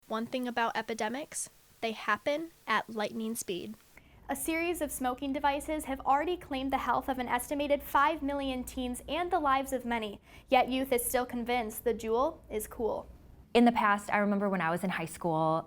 One thing about epidemics, they happen at lightning speed. A series of smoking devices have already claimed the health of an estimated 5 million teens and the lives of many, yet youth is still convinced the Juul is cool. In the past, I remember when I was in high school,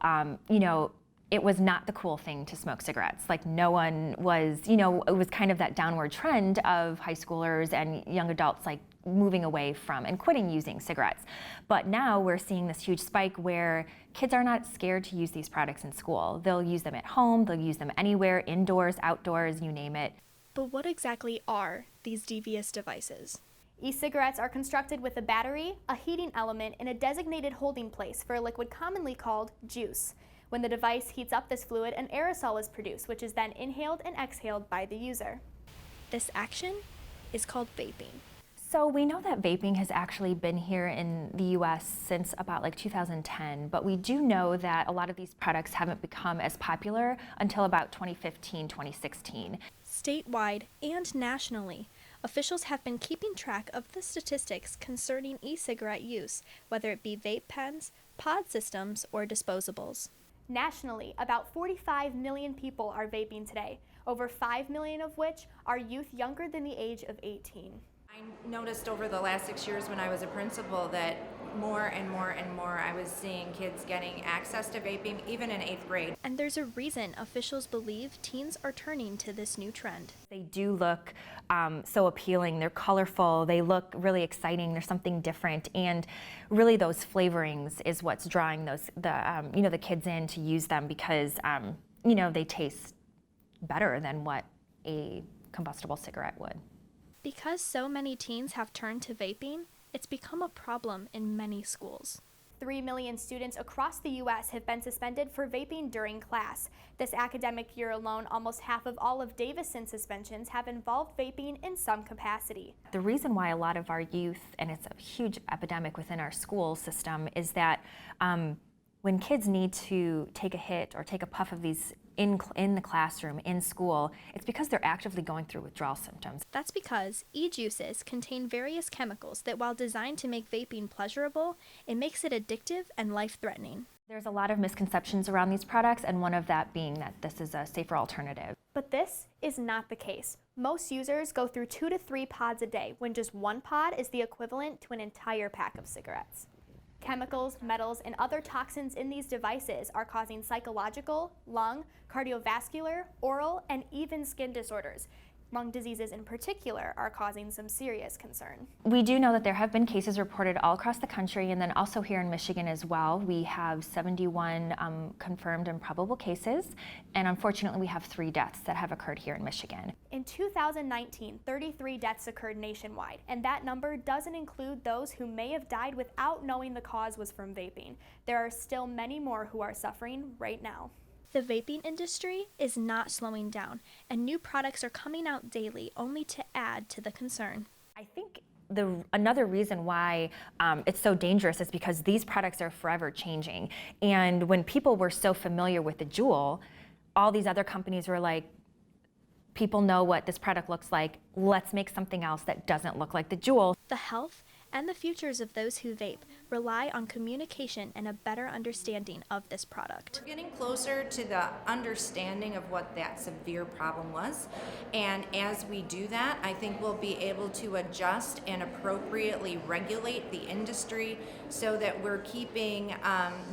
it was not the cool thing to smoke cigarettes. Like no one was, it was kind of that downward trend of high schoolers and young adults like moving away from and quitting using cigarettes. But now we're seeing this huge spike where kids are not scared to use these products in school. They'll use them at home, they'll use them anywhere, indoors, outdoors, you name it. But what exactly are these devious devices? E-cigarettes are constructed with a battery, a heating element, and a designated holding place for a liquid commonly called juice. When the device heats up this fluid, an aerosol is produced, which is then inhaled and exhaled by the user. This action is called vaping. So we know that vaping has actually been here in the US since about like 2010, but we do know that a lot of these products haven't become as popular until about 2015, 2016. Statewide and nationally, officials have been keeping track of the statistics concerning e-cigarette use, whether it be vape pens, pod systems, or disposables. Nationally, about 45 million people are vaping today, over 5 million of which are youth younger than the age of 18. I noticed over the last 6 years when I was a principal that more and more and more I was seeing kids getting access to vaping, even in 8th grade. And there's a reason officials believe teens are turning to this new trend. They do look so appealing, they're colorful, they look really exciting, there's something different, and really those flavorings is what's drawing the kids in to use them because they taste better than what a combustible cigarette would. Because so many teens have turned to vaping, it's become a problem in many schools. 3 million students across the U.S. have been suspended for vaping during class. This academic year alone, almost half of all of Davison's suspensions have involved vaping in some capacity. The reason why a lot of our youth, and it's a huge epidemic within our school system, is that when kids need to take a hit or take a puff of these in the classroom, in school, it's because they're actively going through withdrawal symptoms. That's because e-juices contain various chemicals that, while designed to make vaping pleasurable, it makes it addictive and life-threatening. There's a lot of misconceptions around these products, and one of that being that this is a safer alternative. But this is not the case. Most users go through 2 to 3 pods a day, when just one pod is the equivalent to an entire pack of cigarettes. Chemicals, metals, and other toxins in these devices are causing psychological, lung, cardiovascular, oral, and even skin disorders. Lung diseases in particular are causing some serious concern. We do know that there have been cases reported all across the country, and then also here in Michigan as well. We have 71 confirmed and probable cases, and unfortunately we have 3 deaths that have occurred here in Michigan. In 2019, 33 deaths occurred nationwide, and that number doesn't include those who may have died without knowing the cause was from vaping. There are still many more who are suffering right now. The vaping industry is not slowing down, and new products are coming out daily only to add to the concern. I think another reason why it's so dangerous is because these products are forever changing. And when people were so familiar with the Juul, all these other companies were like, people know what this product looks like, let's make something else that doesn't look like the Juul. The health and the futures of those who vape rely on communication and a better understanding of this product. We're getting closer to the understanding of what that severe problem was, and as we do that, I think we'll be able to adjust and appropriately regulate the industry so that we're keeping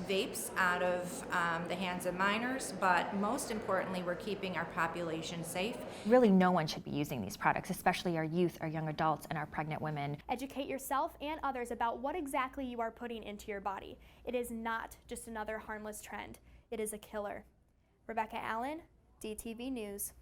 vapes out of the hands of minors, but most importantly, we're keeping our population safe. Really, no one should be using these products, especially our youth, our young adults, and our pregnant women. Educate yourself and others about what exactly you are putting into your body. It is not just another harmless trend. It is a killer. Rebecca Allen, DTV News.